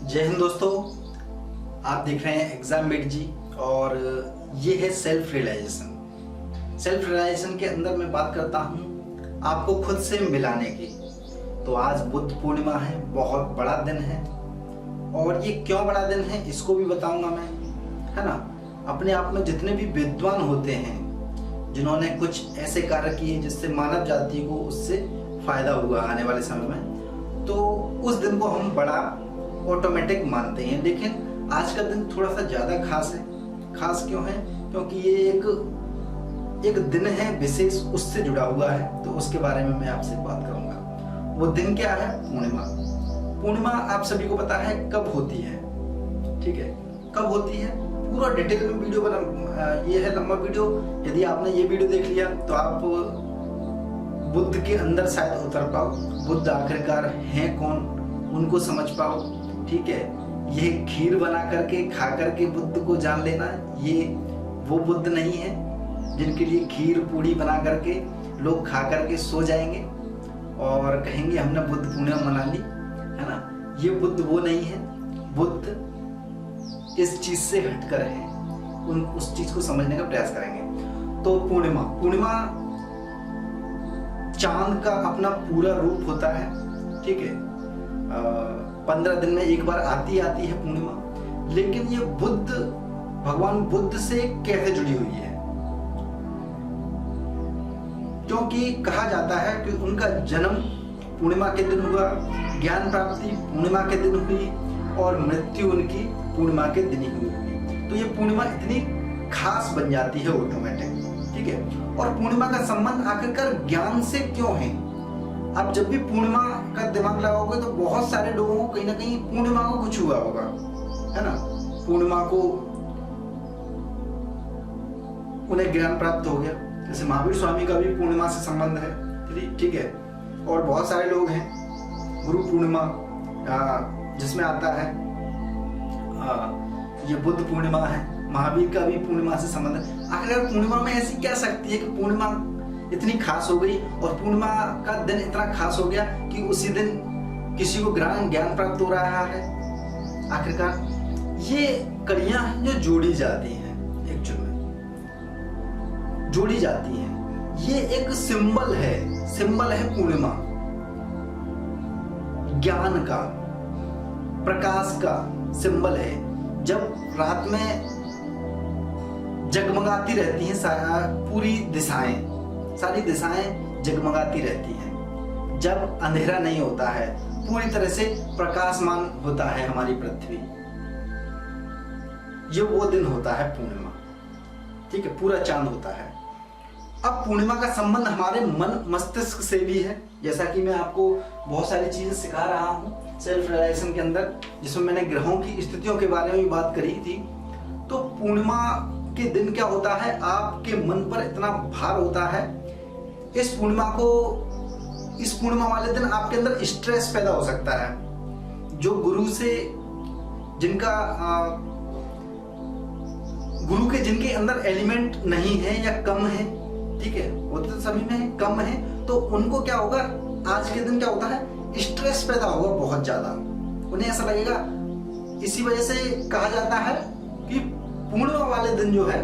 जय हिंद दोस्तों, आप देख रहे हैं एग्जाम मेट जी और ये है सेल्फ रियलाइजेशन। सेल्फ रियलाइजेशन के अंदर मैं बात करता हूँ आपको खुद से मिलाने की। तो आज बुद्ध पूर्णिमा है, बहुत बड़ा दिन है और ये क्यों बड़ा दिन है इसको भी बताऊंगा मैं, है ना। अपने आप में जितने भी विद्वान होते हैं जिन्होंने कुछ ऐसे कार्य किए जिससे मानव जाति को उससे फायदा हुआ आने वाले समय में, तो उस दिन को हम बड़ा ऑटोमेटिक मानते हैं। लेकिन आज का दिन थोड़ा सा ज्यादा खास है। खास क्यों है? क्योंकि ये एक दिन है विशेष, उससे जुड़ा हुआ है, तो उसके बारे में मैं आपसे बात करूंगा। वो दिन क्या है? पूर्णिमा। पूर्णिमा आप सभी को पता है कब होती है, ठीक है। कब होती है पूरा डिटेल में वीडियो बना, ये है लंबा वीडियो। यदि आपने ये वीडियो देख लिया तो आप बुद्ध के अंदर शायद उतर पाओ, बुद्ध आखिरकार हैं कौन उनको समझ पाओ, ठीक है। ये खीर बना करके खा करके बुद्ध को जान लेना, ये वो बुद्ध नहीं है जिनके लिए खीर पूड़ी बना करके लोग खा करके सो जाएंगे और कहेंगे हमने बुद्ध पूर्णिमा मना ली, है ना। ये बुद्ध वो नहीं है। बुद्ध इस चीज से हटकर है, उस चीज को समझने का प्रयास करेंगे। तो पूर्णिमा चांद का अपना पूरा रूप होता है, ठीक है। 15 दिन में एक बार आती है पूर्णिमा। लेकिन ये बुद्ध, भगवान बुद्ध से कैसे जुड़ी हुई है? क्योंकि कहा जाता है कि उनका जन्म पूर्णिमा के दिन हुआ, ज्ञान प्राप्ति पूर्णिमा के दिन हुई और मृत्यु उनकी पूर्णिमा के दिन ही हुई। तो ये पूर्णिमा इतनी खास बन जाती है ऑटोमेटिक, ठीक है। और पूर्णिमा का संबंध आखिरकार ज्ञान से क्यों है? आप जब भी पूर्णिमा का दिमाग लगाओगे तो बहुत सारे लोगों को कहीं ना कहीं पूर्णिमा को कुछ हुआ होगा, है ना। पूर्णिमा को उन्हें ज्ञान प्राप्त हो गया, जैसे महावीर स्वामी का भी पूर्णिमा से संबंध है, ठीक है। और बहुत सारे लोग हैं, गुरु पूर्णिमा जिसमें आता है, ये बुद्ध पूर्णिमा है, महावीर का भी पूर्णिमा से संबंध है। आखिर पूर्णिमा में ऐसी क्या शक्ति है कि पूर्णिमा इतनी खास हो गई और पूर्णिमा का दिन इतना खास हो गया कि उसी दिन किसी को ज्ञान प्राप्त हो रहा है? आखिरकार ये कड़ियां जो जोड़ी जाती हैं, एक्चुअल में जोड़ी जाती हैं। ये एक सिंबल है पूर्णिमा, ज्ञान का, प्रकाश का सिंबल है। जब रात में जगमगाती रहती हैं पूरी दिशाएं, सारी दिशाएं जगमगाती रहती हैं, जब अंधेरा नहीं होता है, पूरी तरह से प्रकाशमान होता है हमारी पृथ्वी, ये वो दिन होता है पूर्णिमा, ठीक है। पूरा चांद होता है। अब पूर्णिमा का संबंध हमारे मन मस्तिष्क से भी है, जैसा कि मैं आपको बहुत सारी चीजें सिखा रहा हूँ सेल्फ रियलाइजेशन के अंदर, जिसमें मैंने ग्रहों की स्थितियों के बारे में भी बात करी थी। तो पूर्णिमा के दिन क्या होता है, आपके मन पर इतना भार होता है। इस पूर्णिमा वाले दिन आपके अंदर स्ट्रेस पैदा हो सकता है। जो गुरु से जिनका गुरु के जिनके अंदर एलिमेंट नहीं है या कम है, ठीक है, वो तो सभी में कम है, तो उनको क्या होगा, आज के दिन क्या होता है, स्ट्रेस पैदा होगा बहुत ज्यादा, उन्हें ऐसा लगेगा। इसी वजह से कहा जाता है कि पूर्णिमा वाले दिन जो है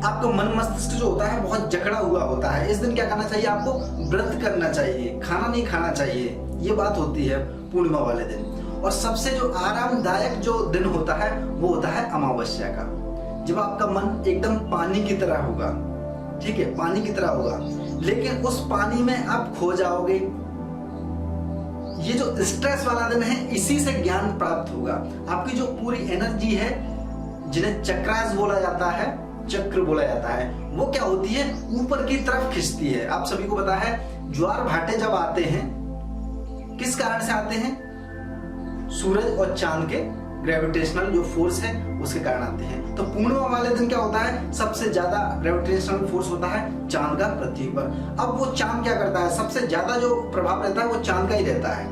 आपका मन मस्तिष्क जो होता है बहुत जकड़ा हुआ होता है। इस दिन क्या करना चाहिए? आपको व्रत करना चाहिए, खाना नहीं खाना चाहिए, ये बात होती है पूर्णिमा वाले दिन। और सबसे जो आरामदायक जो दिन होता है वो होता है अमावस्या का, जब आपका मन एकदम पानी की तरह होगा, ठीक है, पानी की तरह होगा, लेकिन उस पानी में आप खो जाओगे। ये जो स्ट्रेस वाला दिन है, इसी से ज्ञान प्राप्त होगा। आपकी जो पूरी एनर्जी है, जिन्हें चक्रास बोला जाता है, चक्र बोला जाता है, वो क्या होती है, ऊपर की तरफ खिंचती है। आप सभी को पता है ज्वार भाटे जब आते हैं किस कारण से आते हैं? सूरज और चांद के ग्रेविटेशनल जो फोर्स है उसके कारण आते हैं। तो पूर्णिमा वाले दिन क्या होता है, सबसे ज्यादा ग्रेविटेशनल फोर्स होता है चांद का पृथ्वी पर। अब वो चांद क्या करता है, सबसे ज्यादा जो प्रभाव रहता है वो चांद का ही रहता है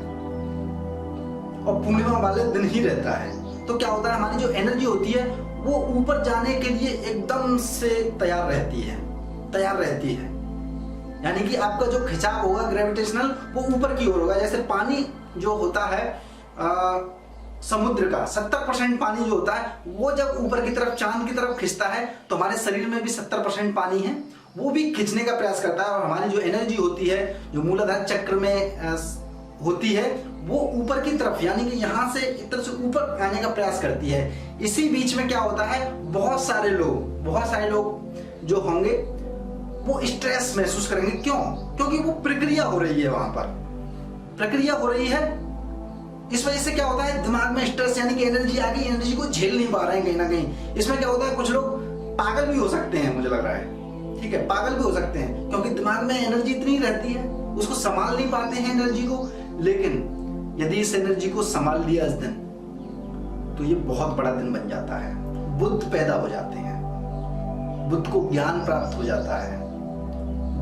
और पूर्णिमा वाले दिन ही रहता है। तो क्या होता है, हमारी जो एनर्जी होती है वो ऊपर जाने के लिए एकदम से तैयार रहती है। यानी कि आपका जो खिंचाव होगा ग्रेविटेशनल वो ऊपर की ओर होगा। जैसे पानी जो होता है समुद्र का 70% पानी जो होता है वो जब ऊपर की तरफ चांद की तरफ खिंचता है तो हमारे शरीर में भी 70% पानी है, वो भी खींचने का प्रयास करता है और हमारी जो एनर्जी होती है जो मूलाधार चक्र में होती है वो ऊपर की तरफ यानी कि यहाँ से एक तरह से ऊपर आने का प्रयास करती है। इसी बीच में क्या होता है, बहुत सारे लोग जो होंगे वो स्ट्रेस महसूस करेंगे। क्यों? क्योंकि वो प्रक्रिया हो रही है, वहां पर प्रक्रिया हो रही है। इस वजह से क्या होता है, दिमाग में स्ट्रेस यानी कि एनर्जी आ गई, एनर्जी को झेल नहीं पा रहे हैं कहीं ना कहीं। इसमें क्या होता है, कुछ लोग पागल भी हो सकते हैं, मुझे लग रहा है, ठीक है, पागल भी हो सकते हैं क्योंकि दिमाग में एनर्जी इतनी रहती है, उसको संभाल नहीं पाते हैं एनर्जी को। लेकिन यदि इस एनर्जी को संभाल लिया इस दिन तो ये बहुत बड़ा दिन बन जाता है। बुद्ध पैदा हो जाते हैं, बुद्ध को ज्ञान प्राप्त हो जाता है,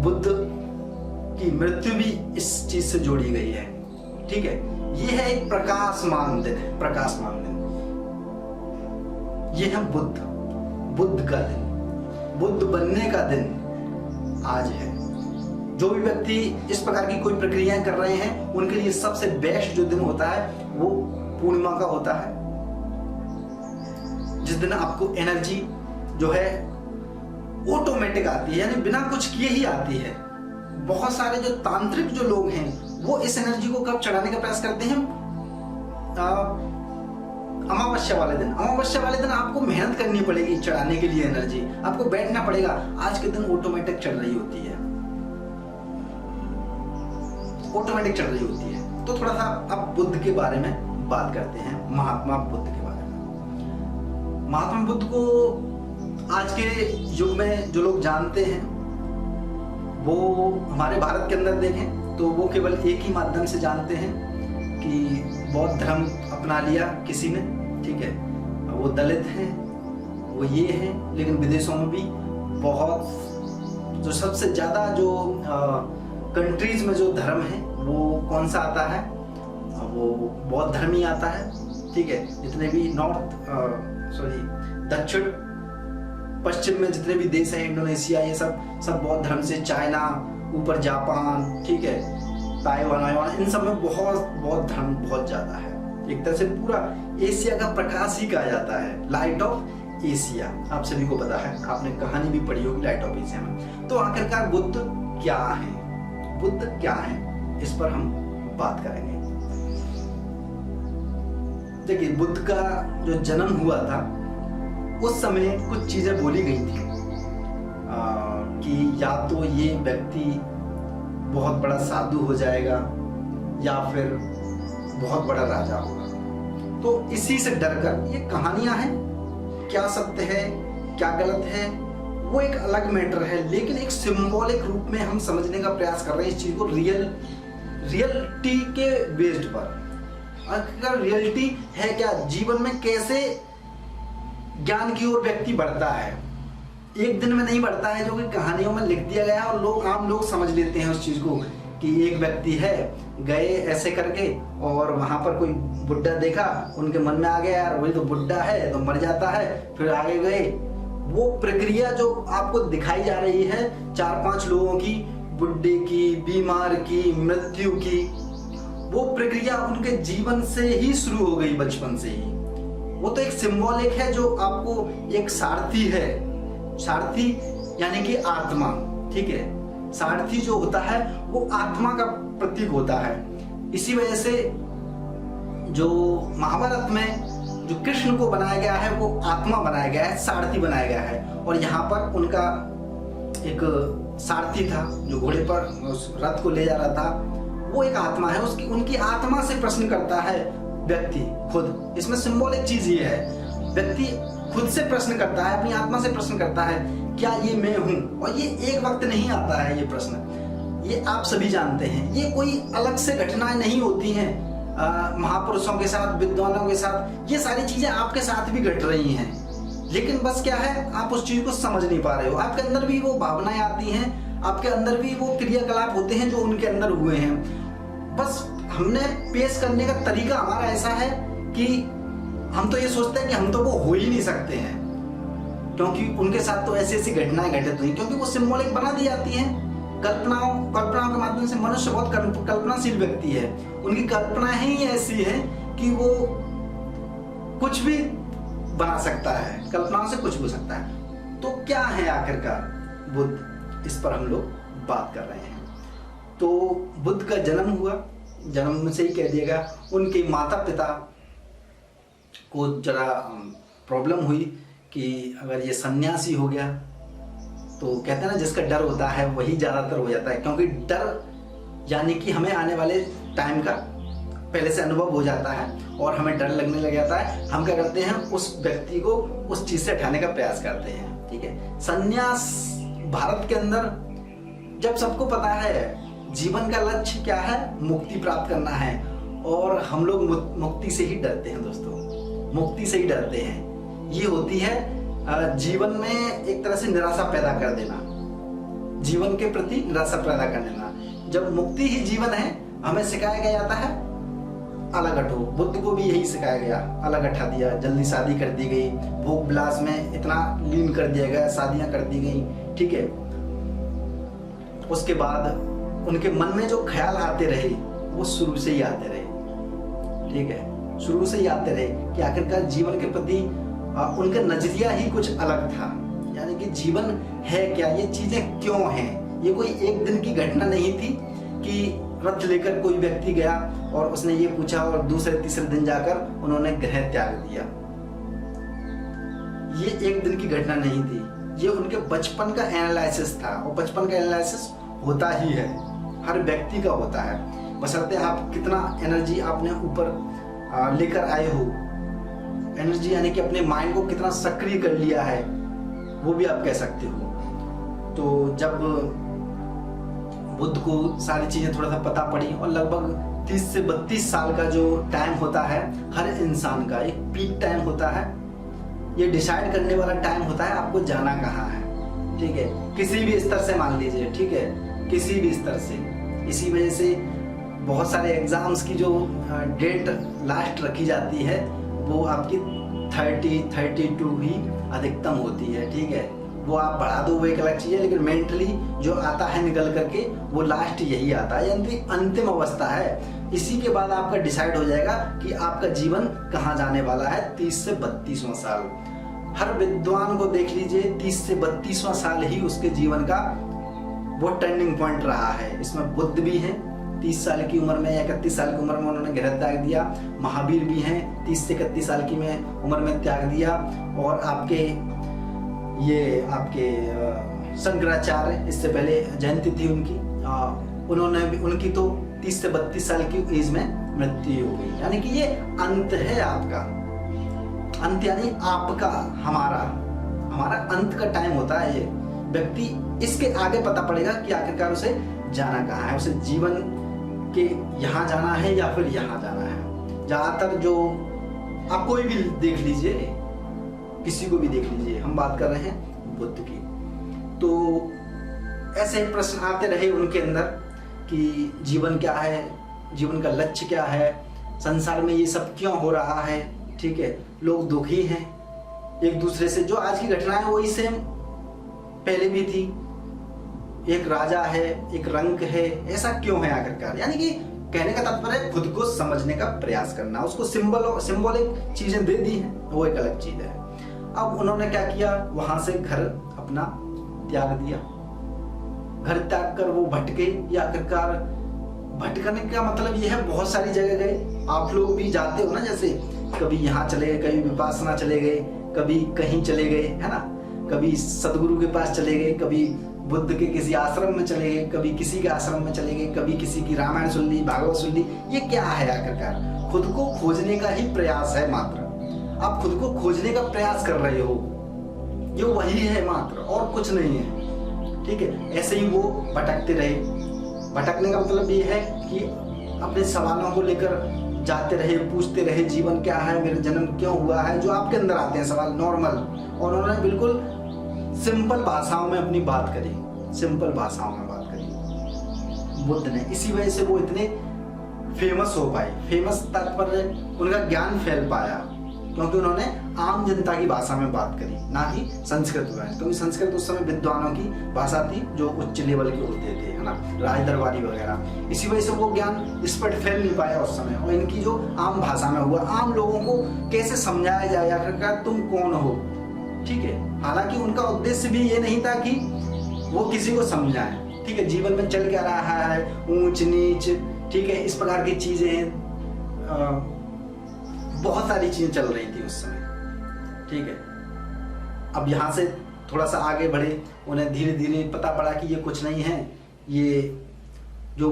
बुद्ध की मृत्यु भी इस चीज से जोड़ी गई है, ठीक है। ये है एक प्रकाशमान दिन है, प्रकाशमान दिन। ये है बुद्ध का दिन, बुद्ध बनने का दिन आज है। जो भी व्यक्ति इस प्रकार की कोई प्रक्रियाएं कर रहे हैं उनके लिए सबसे बेस्ट जो दिन होता है वो पूर्णिमा का होता है, जिस दिन आपको एनर्जी जो है ऑटोमेटिक आती है, यानी बिना कुछ किए ही आती है। बहुत सारे जो तांत्रिक जो लोग हैं वो इस एनर्जी को कब चढ़ाने का प्रयास करते हैं, अमावस्या वाले दिन। अमावस्या वाले दिन आपको मेहनत करनी पड़ेगी चढ़ाने के लिए एनर्जी, आपको बैठना पड़ेगा। आज के दिन ऑटोमेटिक चढ़ रही होती है, ऑटोमेटिक चढ़ रही होती है। तो थोड़ा सा अब बुद्ध के बारे में बात करते हैं, महात्मा बुद्ध के बारे में। महात्मा बुद्ध को आज के युग में जो लोग जानते हैं वो हमारे भारत के अंदर देखें तो वो केवल एक ही माध्यम से जानते हैं कि बौद्ध धर्म अपना लिया किसी ने, ठीक है, वो दलित हैं, वो ये हैं। लेकिन विदेशों में भी बहुत जो सबसे ज्यादा जो कंट्रीज में जो धर्म है वो कौन सा आता है, वो बौद्ध धर्म ही आता है, ठीक है। जितने भी दक्षिण पश्चिम में जितने भी देश हैं, इंडोनेशिया, ये सब बौद्ध धर्म से, चाइना, ऊपर जापान, ठीक है, ताइवान, इन सब में बहुत बौद्ध धर्म बहुत ज्यादा है। एक तरह से पूरा एशिया का प्रकाश ही कहा जाता है, लाइट ऑफ एशिया। आप सभी को पता है, आपने कहानी भी पढ़ी होगी लाइट ऑफ एशिया में। तो आखिरकार बुद्ध क्या है, बुद्ध क्या है, इस पर हम बात करेंगे। देखिए, बुद्ध का जो जन्म हुआ था उस समय कुछ चीजें बोली गई थी कि या तो ये व्यक्ति बहुत बड़ा साधु हो जाएगा या फिर बहुत बड़ा राजा होगा। तो इसी से डरकर ये कहानियां हैं, क्या सत्य है क्या गलत है वो एक अलग मैटर है, लेकिन एक सिंबॉलिक रूप में हम समझने का प्रयास कर रहे हैं इस चीज को, रियलिटी के बेस्ड पर। अगर रियलिटी है क्या, जीवन में कैसे ज्ञान की ओर व्यक्ति बढ़ता है, एक दिन में नहीं बढ़ता है जो कि कहानियों में लिख दिया गया है और आम लोग समझ लेते हैं उस चीज को कि एक व्यक्ति है, गए ऐसे करके और वहां पर कोई बुड्ढा देखा, उनके मन में आ गया यार वही तो बुड्ढा है तो मर जाता है, फिर आगे गए। वो प्रक्रिया जो आपको दिखाई जा रही है 4-5 लोगों की, बुड्ढे की, बीमार की, मृत्यु की, वो प्रक्रिया उनके जीवन से ही शुरू हो गई, बचपन से ही। वो तो एक सिंबॉलिक है जो आपको एक सारथी है, सारथी यानी कि आत्मा, ठीक है। सारथी जो होता है वो आत्मा का प्रतीक होता है। इसी वजह से जो महाभारत में जो कृष्ण को बनाया गया है वो आत्मा बनाया गया है, सारथी बनाया गया है। और यहाँ पर उनका एक सारथी था जो घोड़े पर उस रथ को ले जा रहा था, वो एक आत्मा है, उसकी उनकी आत्मा से प्रश्न करता है व्यक्ति खुद। इसमें सिंबॉलिक चीज ये है, व्यक्ति खुद से प्रश्न करता है, अपनी आत्मा से प्रश्न करता है क्या ये मैं हूं। और ये एक वक्त नहीं आता है ये प्रश्न, ये आप सभी जानते हैं, ये कोई अलग से घटनाएं नहीं होती हैं महापुरुषों के साथ, विद्वानों के साथ, ये सारी चीजें आपके साथ भी घट रही हैं। लेकिन बस क्या है, आप उस चीज को समझ नहीं पा रहे हो। आपके अंदर भी वो भावनाएं आती हैं, आपके अंदर भी वो क्रियाकलाप होते हैं जो उनके अंदर हुए हैं। बस हमने पेश करने का तरीका हमारा ऐसा है कि हम तो ये सोचते हैं कि हम तो वो हो ही नहीं सकते हैं, क्योंकि उनके साथ तो ऐसी ऐसी घटनाएं घटित हुई, क्योंकि वो सिंबॉलिक बना दी जाती हैं। कल्पनाओं के माध्यम से मनुष्य बहुत कल्पनाशील व्यक्ति है। उनकी कल्पना ही ऐसी है कि वो कुछ भी बना सकता है, कल्पनाओं से कुछ भी हो सकता है। तो क्या है आखिरकार बुद्ध, इस पर हम लोग बात कर रहे हैं। तो बुद्ध का जन्म हुआ, जन्म से ही कह दिएगा। उनके माता पिता को जरा प्रॉब्लम हुई कि अगर ये सन्यासी हो गया तो कहते हैं ना, जिसका डर होता है वही ज़्यादातर हो जाता है, क्योंकि डर यानी कि हमें आने वाले टाइम का पहले से अनुभव हो जाता है और हमें डर लगने लग जाता है। हम क्या करते हैं, उस व्यक्ति को उस चीज़ से हटाने का प्रयास करते हैं। ठीक है, सन्यास भारत के अंदर जब सबको पता है जीवन का लक्ष्य क्या है, मुक्ति प्राप्त करना है, और हम लोग मुक्ति से ही डरते हैं दोस्तों, मुक्ति से ही डरते हैं। ये होती है जीवन में एक तरह से निराशा पैदा कर देना, जीवन के प्रति निराशा पैदा कर देना। जब मुक्ति ही जीवन है, हमें सिखाया गया जाता है अलग हटो। बुद्ध को भी यही सिखाया गया, अलग हटा दिया, जल्दी शादी कर दी गई, भोग विलास में इतना लीन कर दिया गया, शादियां कर दी गई। ठीक है, उसके बाद उनके मन में जो ख्याल आते रहे वो शुरू से ही आते रहे। ठीक है, शुरू से ही आते रहे कि आखिरकार जीवन के प्रति उनका नजरिया ही कुछ अलग था। यानी कि जीवन है क्या, ये चीजें क्यों हैं। ये कोई एक दिन की घटना नहीं थी कि रथ लेकर कोई व्यक्ति गया और उसने ये पूछा और दूसरे तीसरे दिन जाकर उन्होंने ग्रह त्याग दिया। ये एक दिन की घटना नहीं थी, ये उनके बचपन का एनालिसिस था। और बचपन का एनालिसिस होता ही है, हर व्यक्ति का होता है, बशर्ते आप कितना एनर्जी आपने ऊपर लेकर आए हो। एनर्जी यानी कि अपने माइंड को कितना सक्रिय कर लिया है, वो भी आप कह सकते हो। तो जब बुद्ध को सारी चीजें थोड़ा सा पता पड़ी, और लगभग 30 से 32 साल का जो टाइम होता है हर इंसान का, एक पीक टाइम होता है। ये डिसाइड करने वाला टाइम होता है आपको जाना कहाँ है। ठीक है, किसी भी स्तर से मान लीजिए, ठीक है, किसी भी स्तर से। इसी वजह से बहुत सारे एग्जाम्स की जो डेट लास्ट रखी जाती है वो आपकी 32 ही अधिकतम होती है। ठीक है, वो आप बढ़ा दो वो एक अलग चीज है, लेकिन मेंटली जो आता है निकल करके वो लास्ट यही आता है, यानी अंतिम अवस्था है। इसी के बाद आपका डिसाइड हो जाएगा कि आपका जीवन कहाँ जाने वाला है। 30 से 32वां साल, हर विद्वान को देख लीजिए, 30 से 32वां साल ही उसके जीवन का वो टर्निंग पॉइंट रहा है। इसमें बुद्ध भी हैं, 30 साल की उम्र में या 31 साल की उम्र में उन्होंने ग्रह त्याग दिया। महावीर भी हैं, 30 से 31 साल की उम्र में त्याग दिया। और आपके शंकराचार्य, इससे पहले जयंती थी उनकी, उन्होंने भी, उनकी तो 30 से 32 साल की एज में मृत्यु हो गई। यानी कि ये अंत है आपका, अंत यानी आपका, हमारा अंत का टाइम होता है ये। व्यक्ति इसके आगे पता पड़ेगा कि आखिरकार उसे जाना कहाँ है, उसे जीवन के यहाँ जाना है या फिर यहाँ जाना है। ज्यादातर जो आप कोई भी देख लीजिए, किसी को भी देख लीजिए, हम बात कर रहे हैं बुद्ध की, तो ऐसे ही प्रश्न आते रहे उनके अंदर कि जीवन क्या है, जीवन का लक्ष्य क्या है, संसार में ये सब क्यों हो रहा है। ठीक है, लोग दुखी हैं एक दूसरे से, जो आज की घटना है वही सेम पहले भी थी। एक राजा है, एक रंक है, ऐसा क्यों है आखिरकार। यानी कि कहने का तात्पर्य खुद को समझने का प्रयास करना, उसको सिंबॉलिक चीजें दे दी हैं, वो एक अलग चीज है। अब उन्होंने क्या किया, वहां से घर अपना त्याग दिया। घर त्याग कर वो भटके, या आखिरकार भटकने का मतलब ये है बहुत सारी जगह गए। आप लोग भी जाते हो ना, जैसे कभी यहाँ चले गए, कभी विपासना चले गए, कभी कहीं चले गए, है ना, कभी सदगुरु के पास चले गए, कभी बुद्ध के किसी आश्रम में चले गए, कभी किसी के आश्रम में चले गए, कभी किसी की रामायण सुन ली, भागवत सुन ली। ये क्या है आखिरकार, खुद को खोजने का ही प्रयास है मात्र। आप खुद को खोजने का प्रयास कर रहे हो, ये वही है मात्र, और कुछ नहीं है। ठीक है, ऐसे ही वो भटकते रहे। भटकने का मतलब ये है कि अपने सवालों को लेकर जाते रहे, पूछते रहे, जीवन क्या है, मेरा जन्म क्यों हुआ है, जो आपके अंदर आते हैं सवाल नॉर्मल। और उन्होंने बिल्कुल सिंपल भाषाओं में अपनी बात करी, सिंपल भाषाओं में बात करी बुद्ध ने। इसी वजह से वो इतने फेमस हो पाए। फेमस तात्पर्य उनका ज्ञान फैल पाया। क्योंकि उन्होंने आम जनता की भाषा में बात करी, ना कि संस्कृत में, क्योंकि संस्कृत उस समय विद्वानों की भाषा थी जो उच्च लेवल के होते थे, है ना, राज दरबारी वगैरह। इसी वजह से वो ज्ञान इस पर फैल नहीं पाया उस समय, और इनकी जो आम भाषा में हुआ, आम लोगों को कैसे समझाया जाए आखिरकार तुम कौन हो, ठीक है। हालांकि उनका उद्देश्य भी ये नहीं था कि वो किसी को समझाए, ठीक है। जीवन में चल क्या रहा है, ऊंच नीच, ठीक है, इस प्रकार की चीजें, बहुत सारी चीजें चल रही थी उस समय, ठीक है। अब यहाँ से थोड़ा सा आगे बढ़े, उन्हें धीरे धीरे पता पड़ा कि ये कुछ नहीं है, ये जो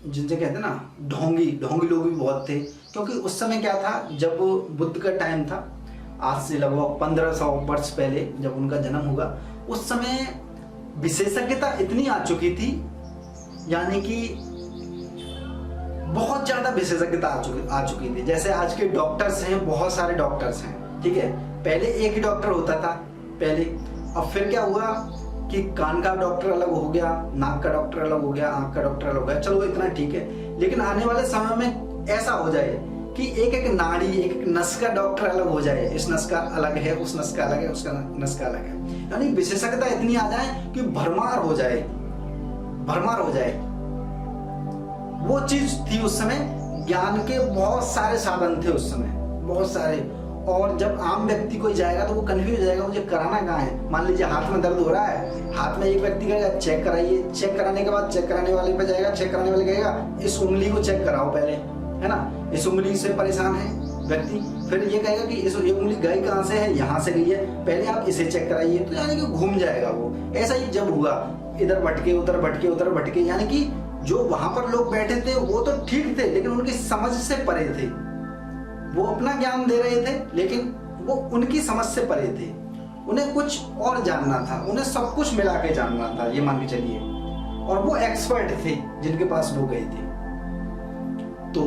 जिनसे कहते हैं ना ढोंगी लोग भी बहुत थे। क्योंकि उस समय क्या था, जब बुद्ध का टाइम था, आज से लगभग 1500 वर्ष पहले जब उनका जन्म हुआ, उस समय विशेषज्ञता इतनी आ चुकी थी, यानी कि बहुत ज्यादा विशेषज्ञता आ चुकी थी। जैसे आज के डॉक्टर्स हैं, बहुत सारे डॉक्टर्स हैं, ठीक है। पहले एक ही डॉक्टर होता था पहले, अब फिर क्या हुआ कि कान का डॉक्टर अलग हो गया, नाक का डॉक्टर अलग हो गया, आंख का डॉक्टर अलग हो गया, चलो इतना ठीक है। लेकिन आने वाले समय में ऐसा हो जाए कि एक एक नाड़ी, एक एक नस का डॉक्टर अलग हो जाए, इस नस का अलग है, उस नस का अलग है, उसका नस का अलग है, यानी विशेषज्ञता इतनी आ जाए कि भरमार हो जाए। वो चीज थी उस समय, ज्ञान के बहुत सारे साधन थे उस समय, बहुत सारे। और जब आम व्यक्ति कोई जाएगा तो वो कंफ्यूज हो जाएगा, मुझे कराना कहाँ है। मान लीजिए हाथ में दर्द हो रहा है, हाथ में एक व्यक्ति कहेगा चेक कराइए, चेक कराने के बाद चेक कराने वाले पे जाएगा, चेक कराने वाले कहेगा इस उंगली को चेक कराओ पहले, है ना, इस उंगली से परेशान है व्यक्ति, फिर ये कहेगा कि इस ये उंगली गई कहाँ से है, यहाँ से गई है, पहले आप इसे चेक कराइए, तो यानी कि घूम जाएगा वो। ऐसा ही जब हुआ, इधर भटके उधर भटके उधर भटके, यानी कि जो वहां पर लोग बैठे थे वो तो ठीक थे, लेकिन उनकी समझ से परे थे। वो अपना ज्ञान दे रहे थे, लेकिन वो उनकी समझ से परे थे। उन्हें कुछ और जानना था, उन्हें सब कुछ मिला के जानना था, ये मान के चलिए। और वो एक्सपर्ट थे जिनके पास वो गए थे। तो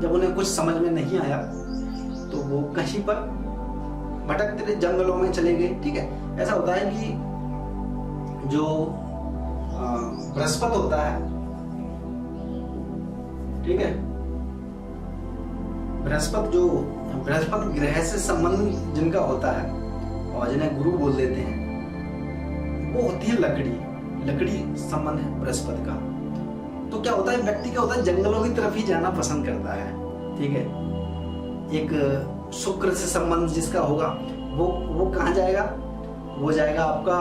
जब उन्हें कुछ समझ में नहीं आया तो वो कहीं पर भटकते जंगलों में चले गए, ठीक है। ऐसा होता है कि जो बृहस्पति होता है, ठीक है, बृहस्पति ग्रह से संबंध जिनका होता है और जिन्हें गुरु बोल देते हैं, वो होती है लकड़ी संबंध है बृहस्पति का। तो क्या होता है, व्यक्ति क्या होता है, जंगलों की तरफ ही जाना पसंद करता है, ठीक है। एक शुक्र से संबंध जिसका होगा वो कहाँ जाएगा, वो जाएगा आपका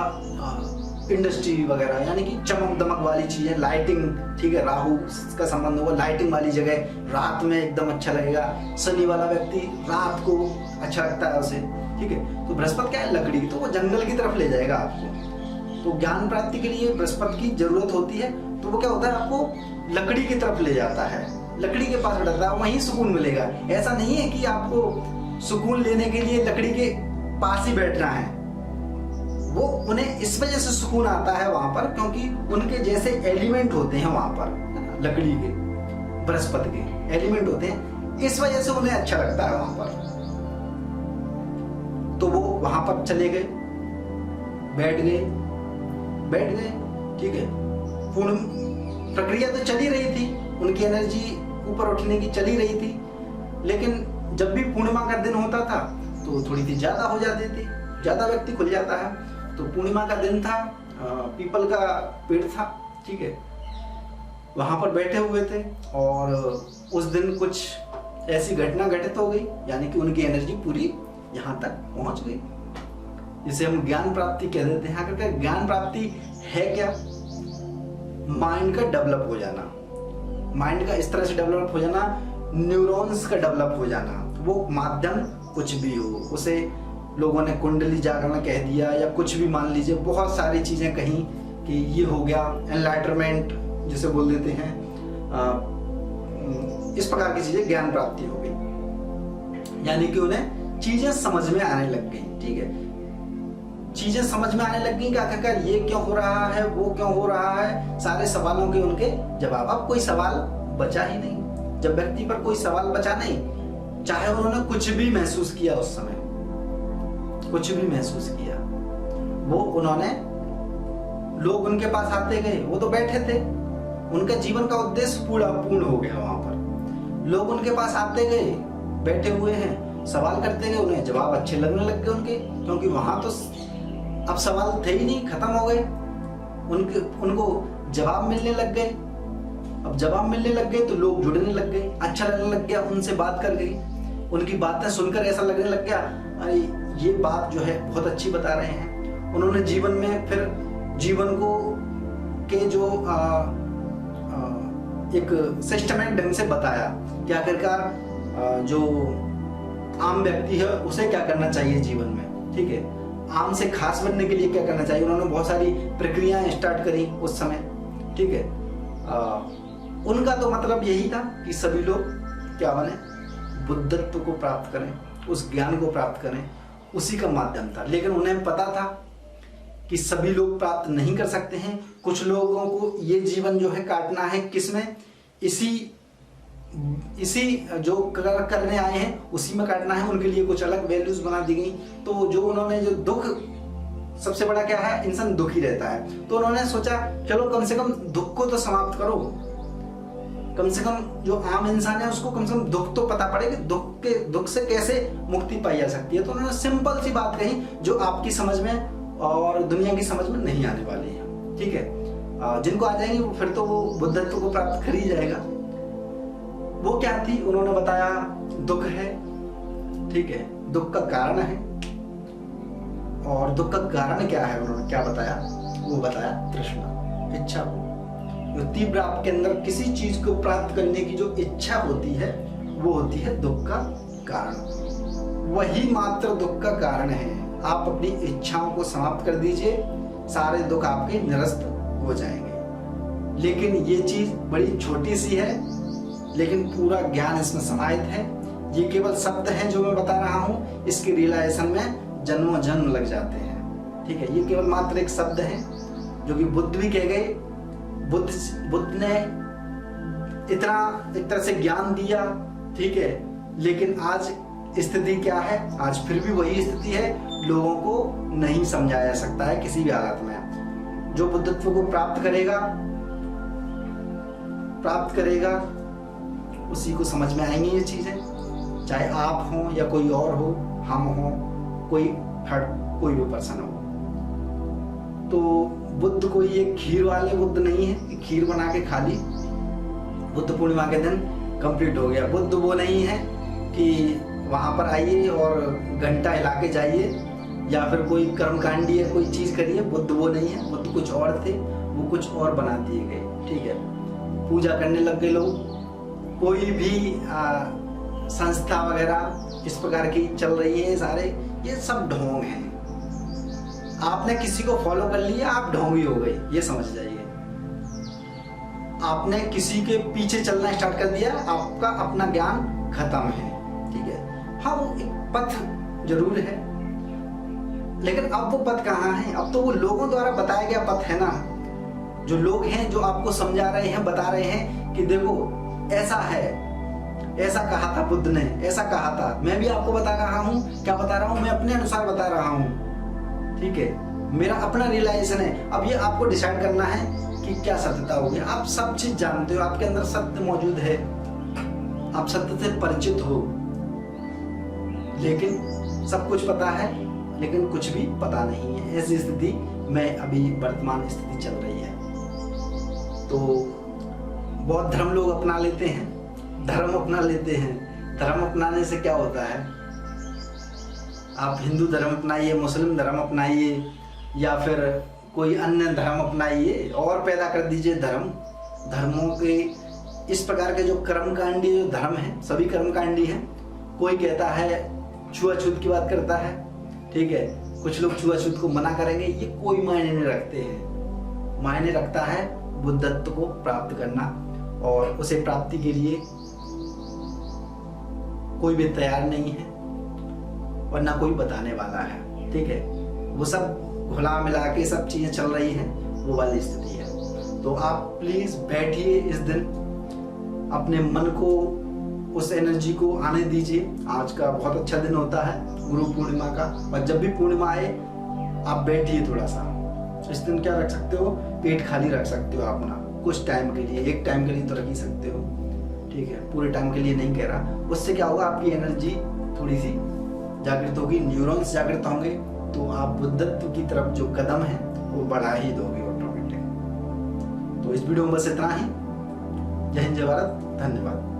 इंडस्ट्री वगैरह, यानी कि चमक दमक वाली चीजें, लाइटिंग, ठीक है। राहु का संबंध होगा लाइटिंग वाली जगह, रात में एकदम अच्छा लगेगा। शनि वाला व्यक्ति रात को अच्छा लगता है उसे, ठीक है। तो बृहस्पति क्या है, लकड़ी, तो वो जंगल की तरफ ले जाएगा आपको। तो ज्ञान प्राप्ति के लिए बृहस्पति की जरूरत होती है, तो वो क्या होता है, आपको लकड़ी की तरफ ले जाता है, लकड़ी के पास बैठता है, वहीं सुकून मिलेगा। ऐसा नहीं है कि आपको सुकून लेने के लिए लकड़ी के पास ही बैठना है। वो उन्हें इस वजह से सुकून आता है वहां पर, क्योंकि उनके जैसे एलिमेंट होते हैं वहां पर, लकड़ी के, बृहस्पति के एलिमेंट होते हैं, इस वजह से उन्हें अच्छा लगता है वहां पर। तो वो वहां पर चले गए, बैठ गए, ठीक है। पूर्ण प्रक्रिया तो चली रही थी, उनकी एनर्जी ऊपर उठने की चली रही थी, लेकिन जब भी पूर्णिमा का दिन होता था तो थोड़ी सी ज्यादा हो जाती थी, ज्यादा व्यक्ति खुल जाता है। तो पूर्णिमा का दिन था, पीपल का पेड़ था, ठीक है, वहां पर बैठे हुए थे, और उस दिन कुछ ऐसी घटना घटित हो गई, यानी कि उनकी एनर्जी पूरी यहाँ तक पहुंच गई, जिसे हम ज्ञान प्राप्ति कह देते हैं। आखिर ज्ञान प्राप्ति है क्या, माइंड का डेवलप हो जाना, माइंड का इस तरह से डेवलप हो जाना, न्यूरॉन्स का डेवलप हो जाना। वो माध्यम कुछ भी हो, उसे लोगों ने कुंडली जागरण कह दिया, या कुछ भी मान लीजिए, बहुत सारी चीजें कहीं कि ये हो गया एनलाइटमेंट जिसे बोल देते हैं, इस प्रकार की चीजें ज्ञान प्राप्ति हो गई, यानी कि उन्हें चीजें समझ में आने लग गई, ठीक है। चीजें समझ में आने लग गई कि आखिरकार ये क्यों हो रहा है, वो क्यों हो रहा है, सारे सवालों के उनके जवाब। अब कोई सवाल बचा ही नहीं। जब व्यक्ति पर कोई सवाल बचा नहीं, चाहे उन्होंने कुछ भी महसूस किया उस समय, कुछ भी महसूस किया, वो उन्होंने, लोग उनके पास आते गए, वो तो बैठे थे, उनका जीवन का उद्देश्य पूर्ण हो गया। वहां पर लोग उनके पास आते गए, बैठे हुए हैं, सवाल करते गए, उन्हें जवाब अच्छे लगने लग गए उनके, क्योंकि वहां तो अब सवाल थे ही नहीं, खत्म हो गए। उनको जवाब मिलने लग गए। अब जवाब मिलने लग गए तो लोग जुड़ने लग गए, अच्छा लगने लग गया, उनसे बात कर गई। उनकी बातें सुनकर ऐसा लगने लग गया, अरे ये बात जो है बहुत अच्छी बता रहे हैं। उन्होंने जीवन में फिर जीवन को के जो एक सिस्टमैटिक ढंग से बताया कि आखिरकार जो आम व्यक्ति है उसे क्या करना चाहिए जीवन में, ठीक है, आम से खास बनने के लिए क्या करना चाहिए। उन्होंने बहुत सारी प्रक्रियाएं स्टार्ट करी उस समय, ठीक है। उनका तो मतलब यही था कि सभी लोग क्या बने, बुद्धत्व को प्राप्त करें, उस ज्ञान को प्राप्त करें, उसी का माध्यम था। लेकिन उन्हें पता था कि सभी लोग प्राप्त नहीं कर सकते हैं। कुछ लोगों को ये जीवन जो है काटना है किसमें, इसी जो करने आए हैं उसी में काटना है। उनके लिए कुछ अलग वैल्यूज बना दी गई। तो जो उन्होंने जो दुख, सबसे बड़ा क्या है, इंसान दुखी रहता है, तो उन्होंने सोचा चलो कम से कम दुख को तो समाप्त करो, कम से कम जो आम इंसान है उसको कम से कम दुख तो पता पड़े कि दुख से कैसे मुक्ति पाई जा सकती है। तो उन्होंने सिंपल सी बात कही जो आपकी समझ में और दुनिया की समझ में नहीं आने वाली है, ठीक है। जिनको आ जाएंगे वो फिर तो वो बुद्धत्व को प्राप्त कर ही जाएगा। वो क्या थी, उन्होंने बताया दुख है, ठीक है, दुख का कारण है। और दुख का कारण क्या है, उन्होंने क्या बताया, वो बताया तृष्णा, इच्छा। जो तीव्र आपके अंदर किसी चीज को प्राप्त करने की जो इच्छा होती है वो होती है दुख का कारण। वही मात्र दुख का कारण है। आप अपनी इच्छाओं को समाप्त कर दीजिए, सारे दुख आपके निरस्त हो जाएंगे। लेकिन ये चीज बड़ी छोटी सी है, लेकिन पूरा ज्ञान इसमें समाहित है। ये केवल शब्द हैं जो मैं बता रहा हूं, इसके रियलाइजेशन में जन्मों जन्म लग जाते हैं, ठीक है। ये केवल मात्र एक शब्द है जो कि बुद्ध भी कह गए। बुद्ध ने इतना एक तरह से ज्ञान दिया, ठीक है, लेकिन आज स्थिति क्या है, आज फिर भी वही स्थिति है, लोगों को नहीं समझाया जा सकता है किसी भी हालत में। जो बुद्धत्व को प्राप्त करेगा उसी को समझ में आएंगी ये चीजें, चाहे आप हो या कोई और हो, हम हो, कोई थर्ड कोई भी पर्सन हो। तो बुद्ध कोई ये खीर वाले बुद्ध नहीं है कि खीर बना के खा ली, बुद्ध पूर्णिमा के दिन कंप्लीट हो गया। बुद्ध वो नहीं है कि वहां पर आइए और घंटा हिला के जाइए या फिर कोई कर्मकांडी है कोई चीज करिए। बुद्ध वो नहीं है। बुद्ध कुछ और थे, वो कुछ और बना दिए गए, ठीक है। पूजा करने लग गए लोग। कोई भी संस्था वगैरह इस प्रकार की चल रही है, सारे ये सब ढोंग हैं। आपने किसी को फॉलो कर लिया, आप ढोंगी हो गए, ये समझ जाइए। आपने किसी के पीछे चलना स्टार्ट कर दिया, आपका अपना ज्ञान खत्म है, ठीक है। हाँ, वो एक पथ जरूर है, लेकिन अब वो पथ कहाँ है? अब तो वो लोगों द्वारा बताया गया पथ है ना। जो लोग हैं जो आपको समझा रहे हैं, बता रहे हैं कि देखो ऐसा है, ऐसा कहा था बुद्ध ने, ऐसा कहा था। मैं भी आपको बता रहा हूँ, क्या बता रहा हूँ, मैं अपने अनुसार बता रहा हूँ, ठीक है। मेरा अपना रियलाइजेशन है। अब ये आपको डिसाइड करना है कि क्या सत्यता होगी। आप सब चीज जानते हो, आपके अंदर सत्य मौजूद है, आप सत्य से परिचित हो, लेकिन सब कुछ पता है लेकिन कुछ भी पता नहीं है। ऐसी स्थिति में अभी वर्तमान स्थिति चल रही है। तो बहुत धर्म लोग अपना लेते हैं, धर्म अपना लेते हैं। धर्म अपनाने से क्या होता है? आप हिंदू धर्म अपनाइए, मुस्लिम धर्म अपनाइए या फिर कोई अन्य धर्म अपनाइए और पैदा कर दीजिए धर्मों के इस प्रकार के जो कर्मकांडी जो धर्म है, सभी कर्मकांडी हैं। कोई कहता है छुआछूत की बात करता है, ठीक है, कुछ लोग छुआछूत को मना करेंगे, ये कोई मायने नहीं रखते हैं। मायने रखता है बुद्धत्व को प्राप्त करना, और उसे प्राप्ति के लिए कोई भी तैयार नहीं है और ना कोई बताने वाला है, ठीक है। वो सब घुला मिला के सब चीजें चल रही हैं, वो वाली स्थिति है। तो आप प्लीज बैठिए इस दिन, अपने मन को उस एनर्जी को आने दीजिए। आज का बहुत अच्छा दिन होता है गुरु पूर्णिमा का, और जब भी पूर्णिमा आए आप बैठिए थोड़ा सा। इस दिन क्या रख सकते हो, पेट खाली रख सकते हो अपना कुछ टाइम के लिए, एक टाइम के लिए तो रख ही सकते हो, ठीक है, पूरे टाइम के लिए नहीं कह रहा। उससे क्या होगा, आपकी एनर्जी थोड़ी सी जागृत होगी, न्यूरॉन्स जागृत होंगे, तो आप बुद्धत्व की तरफ जो कदम है वो बढ़ा ही दोगे ऑटोमेटिक। तो इस वीडियो में बस इतना ही। जय हिंद, जय भारत, धन्यवाद।